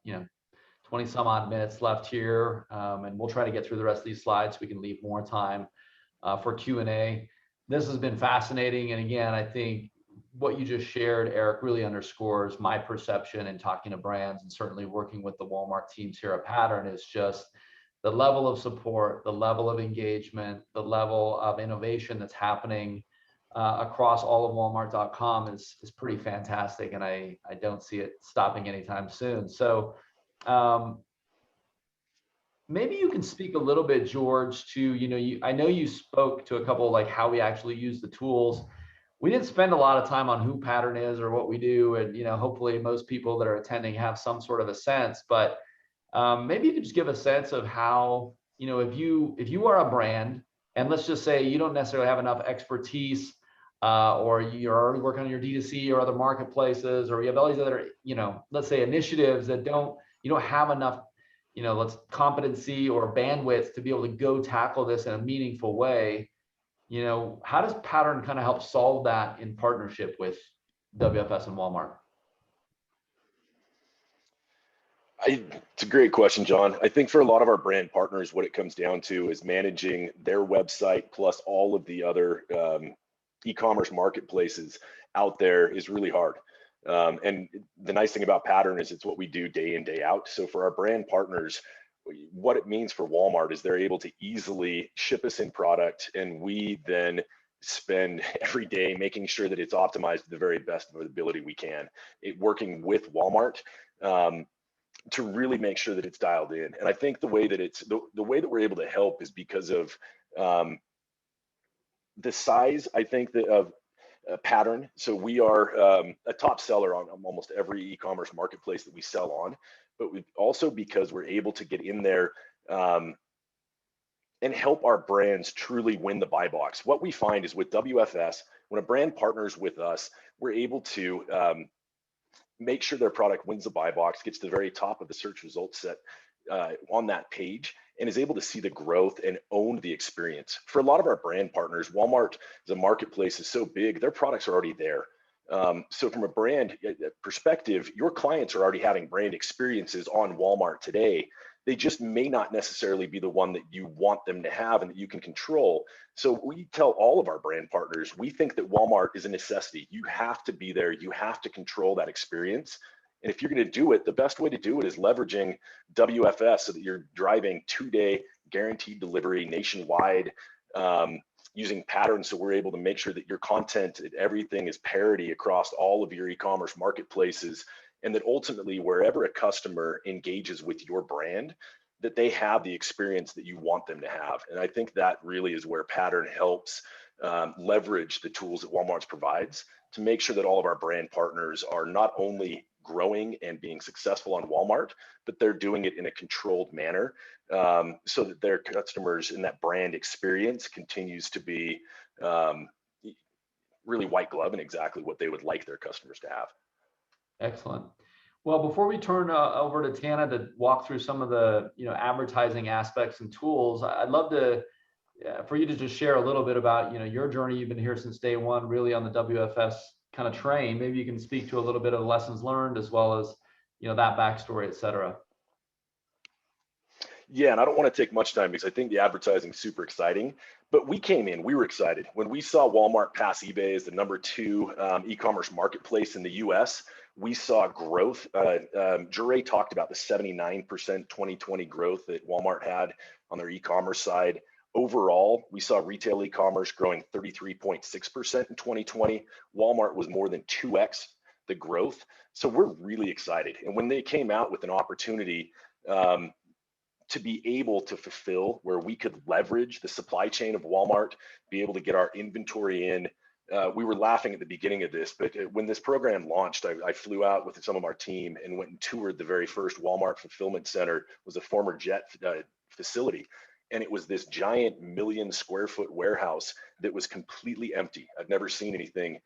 20 some odd minutes left here, and we'll try to get through the rest of these slides so we can leave more time for Q&A. This has been fascinating. And again, I think what you just shared, Eric, really underscores my perception in talking to brands and certainly working with the Walmart teams here at Pattern is just the level of support, the level of engagement, the level of innovation that's happening across all of Walmart.com is pretty fantastic. And I don't see it stopping anytime soon. So maybe you can speak a little bit, George, to, I know you spoke to a couple like how we actually use the tools. We didn't spend a lot of time on who Pattern is or what we do. And, hopefully most people that are attending have some sort of a sense, but maybe you could just give a sense of how, if you are a brand, and let's just say you don't necessarily have enough expertise or you're already working on your D2C or other marketplaces, or you have all these other, let's say initiatives that you don't have enough, competency or bandwidth to be able to go tackle this in a meaningful way. How does Pattern kind of help solve that in partnership with WFS and Walmart? It's a great question, John. I think for a lot of our brand partners, what it comes down to is managing their website plus all of the other e-commerce marketplaces out there is really hard. And the nice thing about Pattern is it's what we do day in, day out. So for our brand partners, what it means for Walmart is they're able to easily ship us in product, and we then spend every day making sure that it's optimized to the very best of the ability we can. Working with Walmart to really make sure that it's dialed in. And I think the way that we're able to help is because of the size, I think, of Pattern. So we are a top seller on almost every e-commerce marketplace that we sell on, but we also, because we're able to get in there and help our brands truly win the buy box. What we find is with WFS, when a brand partners with us, we're able to make sure their product wins the buy box, gets to the very top of the search results set on that page, and is able to see the growth and own the experience. For a lot of our brand partners, Walmart, the marketplace is so big, their products are already there. So from a brand perspective, your clients are already having brand experiences on Walmart today. They just may not necessarily be the one that you want them to have and that you can control. So we tell all of our brand partners, we think that Walmart is a necessity. You have to be there. You have to control that experience. And if you're going to do it, the best way to do it is leveraging WFS so that you're driving 2-day guaranteed delivery nationwide, using Pattern so we're able to make sure that your content, everything is parity across all of your e-commerce marketplaces, and that ultimately wherever a customer engages with your brand, that they have the experience that you want them to have. And I think that really is where Pattern helps leverage the tools that Walmart provides to make sure that all of our brand partners are not only growing and being successful on Walmart, but they're doing it in a controlled manner so that their customers and that brand experience continues to be really white glove and exactly what they would like their customers to have. Excellent. Well, before we turn over to Tana to walk through some of the advertising aspects and tools, I'd love to for you to just share a little bit about your journey. You've been here since day one, really on the WFS kind of train. Maybe you can speak to a little bit of the lessons learned as well as that backstory, et cetera. Yeah, and I don't want to take much time because I think the advertising is super exciting, but we came in, we were excited. When we saw Walmart pass eBay as the #2 e-commerce marketplace in the US, we saw growth. Jure talked about the 79% 2020 growth that Walmart had on their e-commerce side. Overall, we saw retail e-commerce growing 33.6% in 2020. Walmart was more than 2x the growth. So we're really excited. And when they came out with an opportunity to be able to fulfill, where we could leverage the supply chain of Walmart, be able to get our inventory in. We were laughing at the beginning of this, but when this program launched, I flew out with some of our team and went and toured the very first Walmart fulfillment center. It was a former Jet facility. And it was this giant 1 million square foot warehouse that was completely empty. I've never seen anything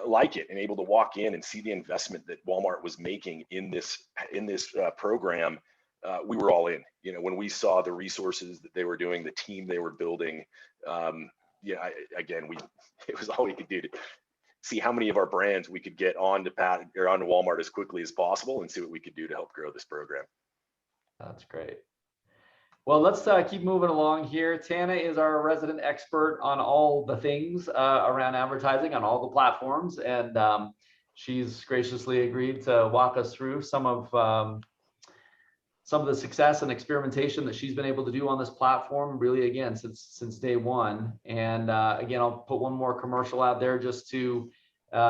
like it, and able to walk in and see the investment that Walmart was making in this program. We were all in. When we saw the resources that they were doing, the team they were building, it was all we could do to see how many of our brands we could get onto Walmart as quickly as possible and see what we could do to help grow this program. That's great. Well, let's keep moving along here. Tana is our resident expert on all the things around advertising on all the platforms, and she's graciously agreed to walk us through some of the success and experimentation that she's been able to do on this platform, really, again, since day one. And again, I'll put one more commercial out there just to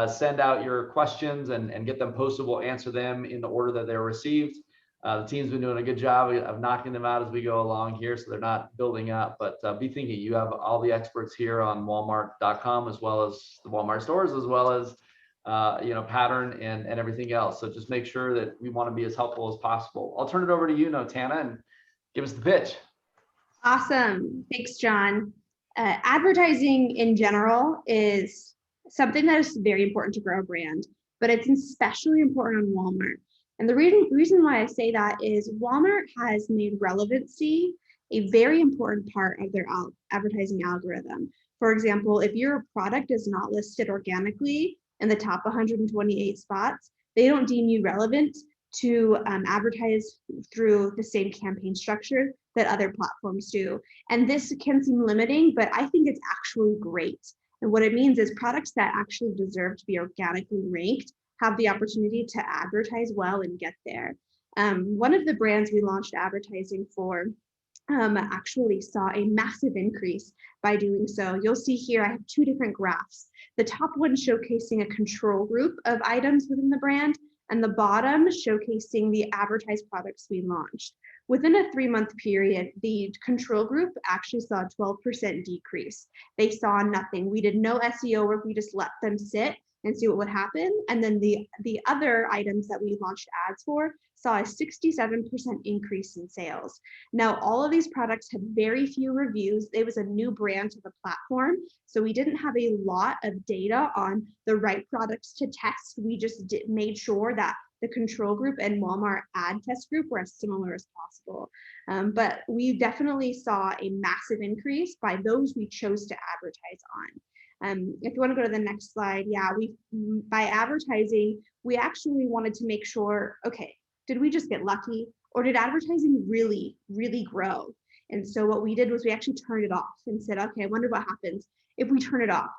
send out your questions and get them posted. We'll answer them in the order that they're received. The team's been doing a good job of knocking them out as we go along here, so they're not building up. But be thinking, you have all the experts here on Walmart.com, as well as the Walmart stores, as well as Pattern and everything else. So just make sure that we want to be as helpful as possible. I'll turn it over to you now, Tana, and give us the pitch. Awesome. Thanks, John. Advertising in general is something that is very important to grow a brand, but it's especially important on Walmart. And the reason why I say that is Walmart has made relevancy a very important part of their advertising algorithm. For example, if your product is not listed organically in the top 128 spots, they don't deem you relevant to advertise through the same campaign structure that other platforms do. And this can seem limiting, but I think it's actually great. And what it means is products that actually deserve to be organically ranked have the opportunity to advertise well and get there. One of the brands we launched advertising for actually saw a massive increase by doing so. You'll see here, I have two different graphs. The top one showcasing a control group of items within the brand, and the bottom showcasing the advertised products we launched. Within a 3-month period, the control group actually saw a 12% decrease. They saw nothing. We did no SEO work, we just let them sit and see what would happen. And then the other items that we launched ads for saw a 67% increase in sales. Now, all of these products had very few reviews. It was a new brand to the platform, so we didn't have a lot of data on the right products to test. We just made sure that the control group and Walmart ad test group were as similar as possible. But we definitely saw a massive increase by those we chose to advertise on. If you want to go to the next slide, by advertising, we actually wanted to make sure, okay, did we just get lucky, or did advertising really, really grow? And so what we did was we actually turned it off and said, okay, I wonder what happens if we turn it off.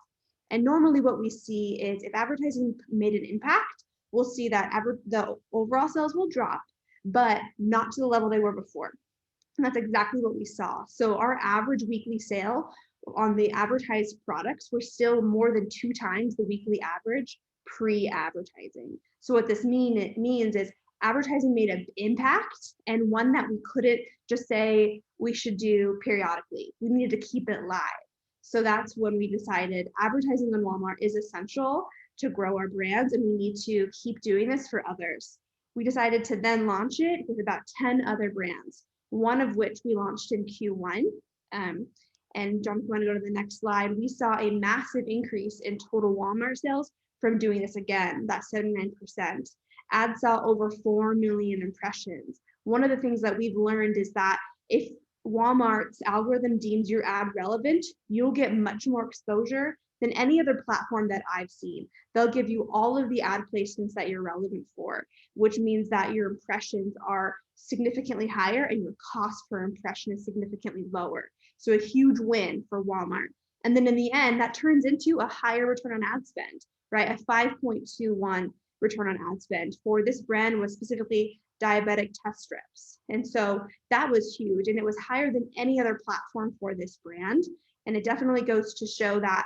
And normally what we see is if advertising made an impact, we'll see that the overall sales will drop, but not to the level they were before. And that's exactly what we saw. So our average weekly sale on the advertised products were still more than 2 times the weekly average pre-advertising. So what this means is advertising made an impact, and one that we couldn't just say we should do periodically. We needed to keep it live. So that's when we decided advertising on Walmart is essential to grow our brands, and we need to keep doing this for others. We decided to then launch it with about 10 other brands, one of which we launched in Q1. And John, if you want to go to the next slide, we saw a massive increase in total Walmart sales from doing this again, that 79%. Ads saw over 4 million impressions. One of the things that we've learned is that if Walmart's algorithm deems your ad relevant, you'll get much more exposure than any other platform that I've seen. They'll give you all of the ad placements that you're relevant for, which means that your impressions are significantly higher and your cost per impression is significantly lower. So a huge win for Walmart. And then in the end, that turns into a higher return on ad spend, right? A 5.21 return on ad spend for this brand was specifically diabetic test strips. And so that was huge, and it was higher than any other platform for this brand. And it definitely goes to show that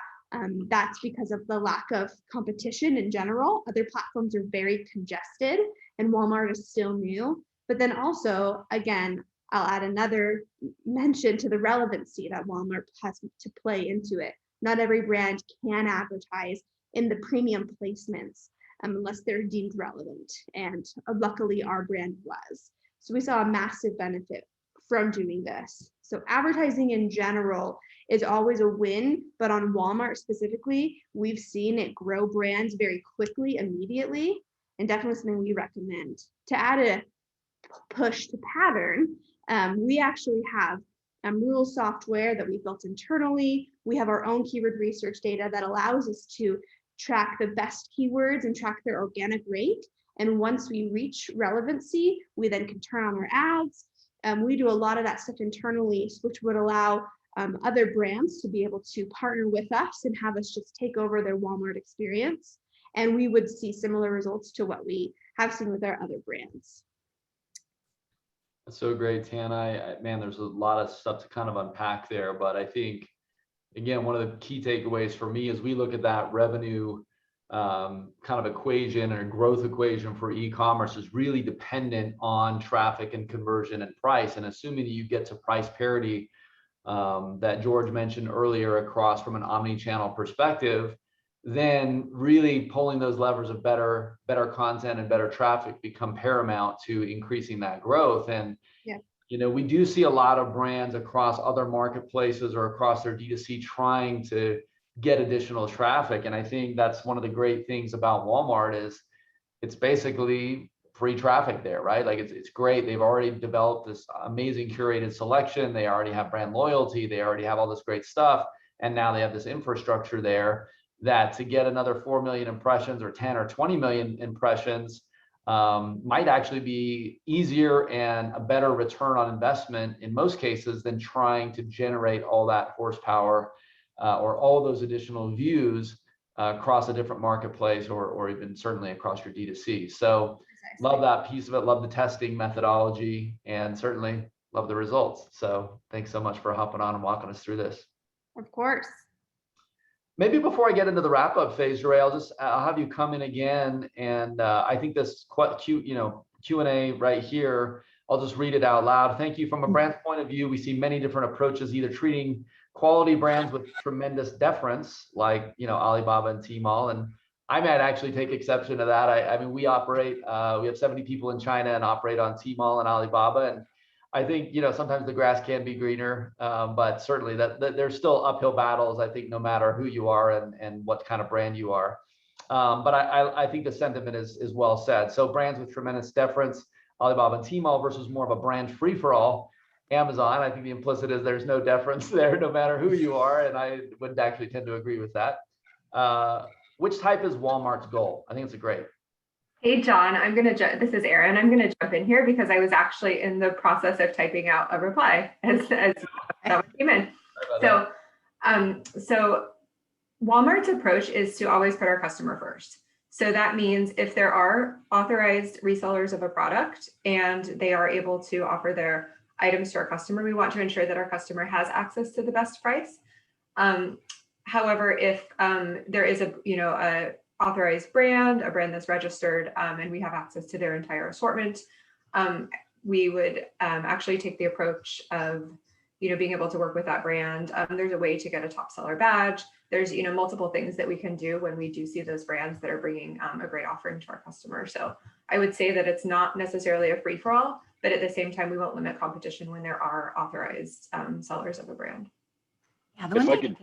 That's because of the lack of competition in general. Other platforms are very congested and Walmart is still new. But then also, again, I'll add another mention to the relevancy that Walmart has to play into it. Not every brand can advertise in the premium placements unless they're deemed relevant. And luckily our brand was. So we saw a massive benefit from doing this. So advertising in general is always a win, but on Walmart specifically, we've seen it grow brands very quickly, immediately, and definitely something we recommend. To add a push to Pattern, we actually have rule software that we built internally. We have our own keyword research data that allows us to track the best keywords and track their organic rate. And once we reach relevancy, we then can turn on our ads. We do a lot of that stuff internally, which would allow other brands to be able to partner with us and have us just take over their Walmart experience. And we would see similar results to what we have seen with our other brands. That's so great, Tana. Man, there's a lot of stuff to kind of unpack there, but I think, again, one of the key takeaways for me is we look at that revenue kind of equation or growth equation for e-commerce is really dependent on traffic and conversion and price. And assuming you get to price parity that George mentioned earlier across from an omni-channel perspective, then really pulling those levers of better content and better traffic become paramount to increasing that growth. And yeah, you know, we do see a lot of brands across other marketplaces or across their D2C trying to get additional traffic. And I think that's one of the great things about Walmart is it's basically free traffic there, right? Like it's great. They've already developed this amazing curated selection. They already have brand loyalty. They already have all this great stuff. And now they have this infrastructure there that to get another 4 million impressions or 10 or 20 million impressions might actually be easier and a better return on investment in most cases than trying to generate all that horsepower or all those additional views across a different marketplace or even certainly across your D2C. So love that piece of it, love the testing methodology, and certainly love the results. So thanks so much for hopping on and walking us through this. Of course. Maybe before I get into the wrap-up phase, Ray, I'll have you come in again, and I think this quite cute, Q&A right here. I'll just read it out loud. Thank you. From a brand's point of view, we see many different approaches, either treating quality brands with tremendous deference, like Alibaba and Tmall, and I might actually take exception to that. I mean, we have 70 people in China and operate on Tmall and Alibaba, and I think sometimes the grass can be greener, but certainly that there's still uphill battles. I think no matter who you are and what kind of brand you are, but I think the sentiment is well said. So brands with tremendous deference, Alibaba and Tmall versus more of a brand free for all, Amazon. I think the implicit is there's no deference there, no matter who you are, and I would actually tend to agree with that. Which type is Walmart's goal? I think it's a great. Hey, John, this is Erin. I'm going to jump in here because I was actually in the process of typing out a reply as that one came in. So Walmart's approach is to always put our customer first. So that means if there are authorized resellers of a product and they are able to offer their items to our customer, we want to ensure that our customer has access to the best price. However, if there is a authorized brand, a brand that's registered, and we have access to their entire assortment, we would actually take the approach of being able to work with that brand. There's a way to get a top seller badge. There's multiple things that we can do when we do see those brands that are bringing a great offering to our customers. So I would say that it's not necessarily a free for all, but at the same time, we won't limit competition when there are authorized sellers of a brand. Yeah, the one thing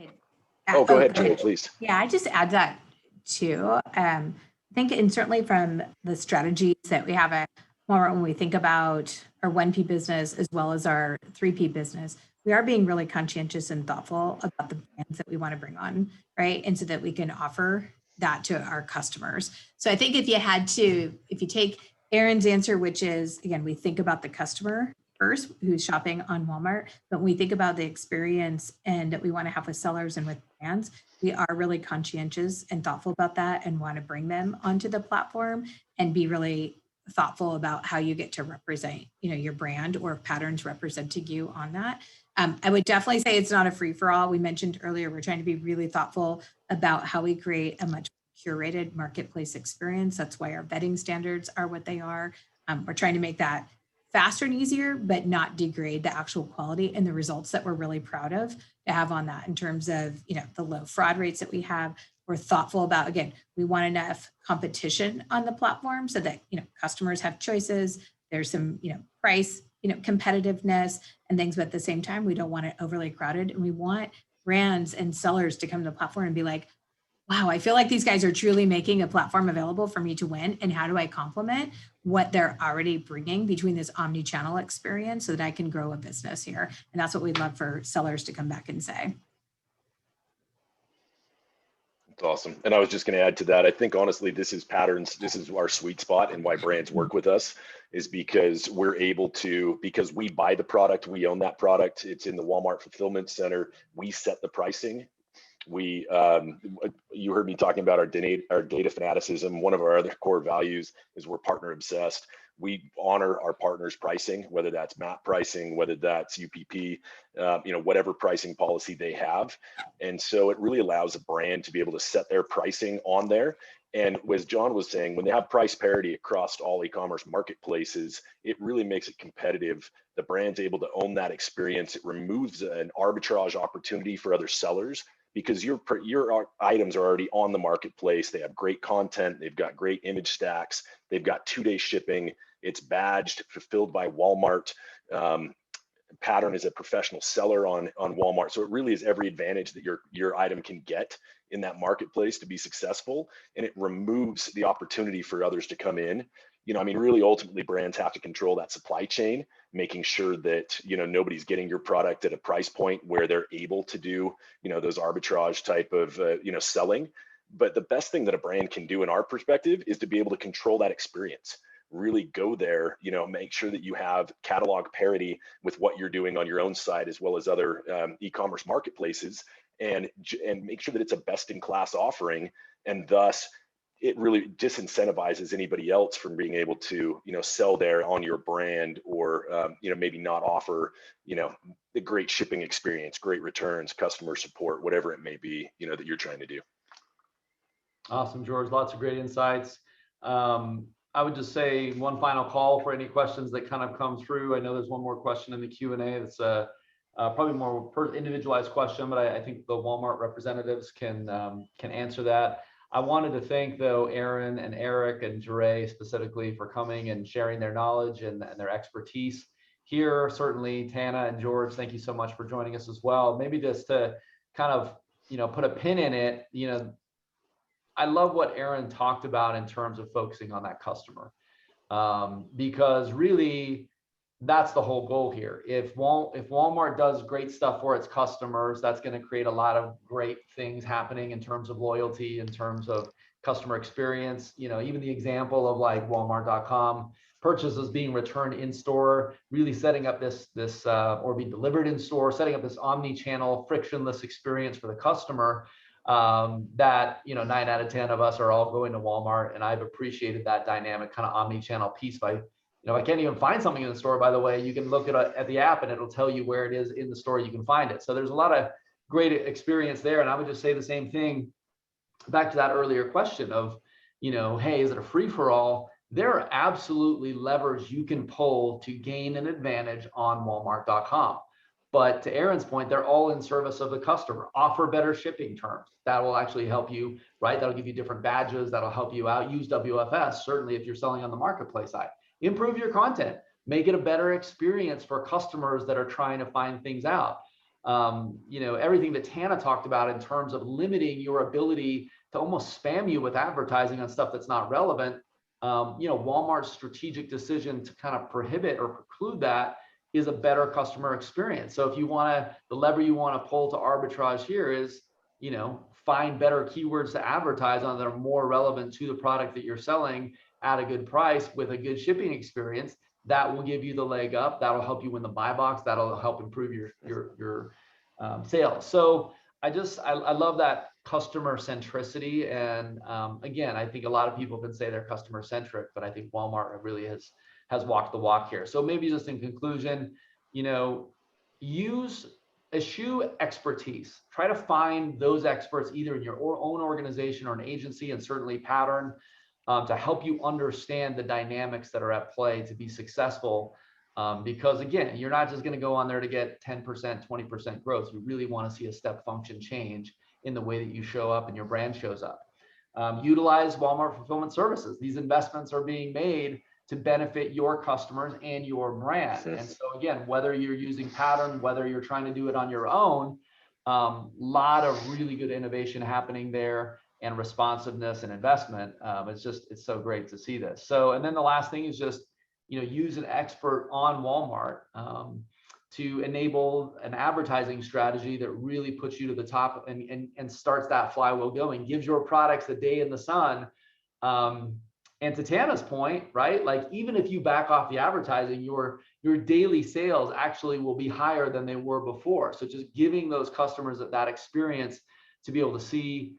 go ahead, Julie, please. Yeah, I just add that too. I think, and certainly from the strategies that we have at Walmart, when we think about our 1P business as well as our 3P business, we are being really conscientious and thoughtful about the brands that we want to bring on, right? And so that we can offer that to our customers. So I think if you take Erin's answer, which is, again, we think about the customer first who's shopping on Walmart, but when we think about the experience and that we want to have with sellers and with brands, we are really conscientious and thoughtful about that and want to bring them onto the platform and be really thoughtful about how you get to represent, your brand or patterns representing you on that. I would definitely say it's not a free for all. We mentioned earlier, we're trying to be really thoughtful about how we create a much curated marketplace experience. That's why our vetting standards are what they are. We're trying to make that faster and easier, but not degrade the actual quality and the results that we're really proud of to have on that in terms of, the low fraud rates that we have. We're thoughtful about, again, we want enough competition on the platform so that, customers have choices. There's some, price, competitiveness and things, but at the same time, we don't want it overly crowded. And we want brands and sellers to come to the platform and be like, wow, I feel like these guys are truly making a platform available for me to win. And how do I complement what they're already bringing between this omni-channel experience so that I can grow a business here? And that's what we'd love for sellers to come back and say. That's awesome. And I was just going to add to that. I think honestly, this is patterns. This is our sweet spot, and why brands work with us is because we're able to, because we buy the product, we own that product. It's in the Walmart fulfillment center. We set the pricing. We, you heard me talking about our data fanaticism. One of our other core values is we're partner obsessed. We honor our partners' pricing, whether that's MAP pricing, whether that's UPP, whatever pricing policy they have. And so it really allows a brand to be able to set their pricing on there. And as John was saying, when they have price parity across all e-commerce marketplaces, it really makes it competitive. The brand's able to own that experience. It removes an arbitrage opportunity for other sellers, because your items are already on the marketplace. They have great content. They've got great image stacks. They've got 2-day shipping. It's badged, fulfilled by Walmart. Pattern is a professional seller on Walmart. So it really is every advantage that your item can get in that marketplace to be successful. And it removes the opportunity for others to come in. Really ultimately brands have to control that supply chain, making sure that, nobody's getting your product at a price point where they're able to do, those arbitrage type of, selling. But the best thing that a brand can do in our perspective is to be able to control that experience, really go there, make sure that you have catalog parity with what you're doing on your own site, as well as other e-commerce marketplaces, and make sure that it's a best in class offering. And thus, it really disincentivizes anybody else from being able to, sell there on your brand, or, maybe not offer, the great shipping experience, great returns, customer support, whatever it may be, that you're trying to do. Awesome, George. Lots of great insights. I would just say one final call for any questions that kind of come through. I know there's one more question in the Q&A. That's probably more individualized question, but I think the Walmart representatives can answer that. I wanted to thank, though, Aaron and Eric and Jure specifically for coming and sharing their knowledge and their expertise here. Certainly, Tana and George, thank you so much for joining us as well. Maybe just to kind of, put a pin in it, I love what Aaron talked about in terms of focusing on that customer, because really that's the whole goal here. If Walmart does great stuff for its customers, that's going to create a lot of great things happening in terms of loyalty, in terms of customer experience. Even the example of like Walmart.com purchases being returned in store, really setting up this or being delivered in store, setting up this omni-channel frictionless experience for the customer. That 9 out of 10 of us are all going to Walmart, and I've appreciated that dynamic kind of omni-channel piece. By I can't even find something in the store, by the way, you can look at the app and it'll tell you where it is in the store. You can find it. So there's a lot of great experience there. And I would just say the same thing back to that earlier question of, hey, is it a free for all? There are absolutely levers you can pull to gain an advantage on Walmart.com. But to Aaron's point, they're all in service of the customer. Offer better shipping terms. That will actually help you, right? That'll give you different badges. That'll help you out. Use WFS, certainly if you're selling on the marketplace side. Improve your content. Make it a better experience for customers that are trying to find things out. Everything that Tana talked about in terms of limiting your ability to almost spam you with advertising on stuff that's not relevant. Walmart's strategic decision to kind of prohibit or preclude that is a better customer experience. So if you the lever you want to pull to arbitrage here is, find better keywords to advertise on that are more relevant to the product that you're selling at a good price with a good shipping experience. That will give you the leg up. That'll help you win the buy box. That'll help improve your sales. So I love that customer centricity. And again, I think a lot of people can say they're customer centric, but I think Walmart really has walked the walk here. So maybe just in conclusion, eschew expertise. Try to find those experts either in your own organization or an agency, and certainly Pattern, to help you understand the dynamics that are at play to be successful. Because again, you're not just going to go on there to get 10%, 20% growth. You really want to see a step function change in the way that you show up and your brand shows up. Utilize Walmart Fulfillment Services. These investments are being made to benefit your customers and your brand. And so again, whether you're using Pattern, whether you're trying to do it on your own, lot of really good innovation happening there, and responsiveness and investment. It's so great to see this. So, and then the last thing is just, use an expert on Walmart to enable an advertising strategy that really puts you to the top and starts that flywheel going, gives your products a day in the sun. And to Tana's point, right? Like, even if you back off the advertising, your daily sales actually will be higher than they were before. So just giving those customers that experience to be able to see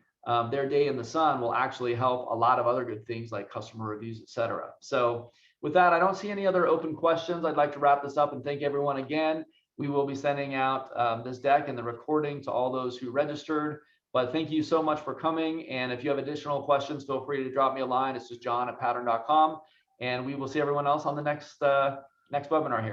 their day in the sun will actually help a lot of other good things like customer reviews, et cetera. So with that, I don't see any other open questions. I'd like to wrap this up and thank everyone again. We will be sending out this deck and the recording to all those who registered. But thank you so much for coming. And if you have additional questions, feel free to drop me a line. It's just john@pattern.com. And we will see everyone else on the next webinar here.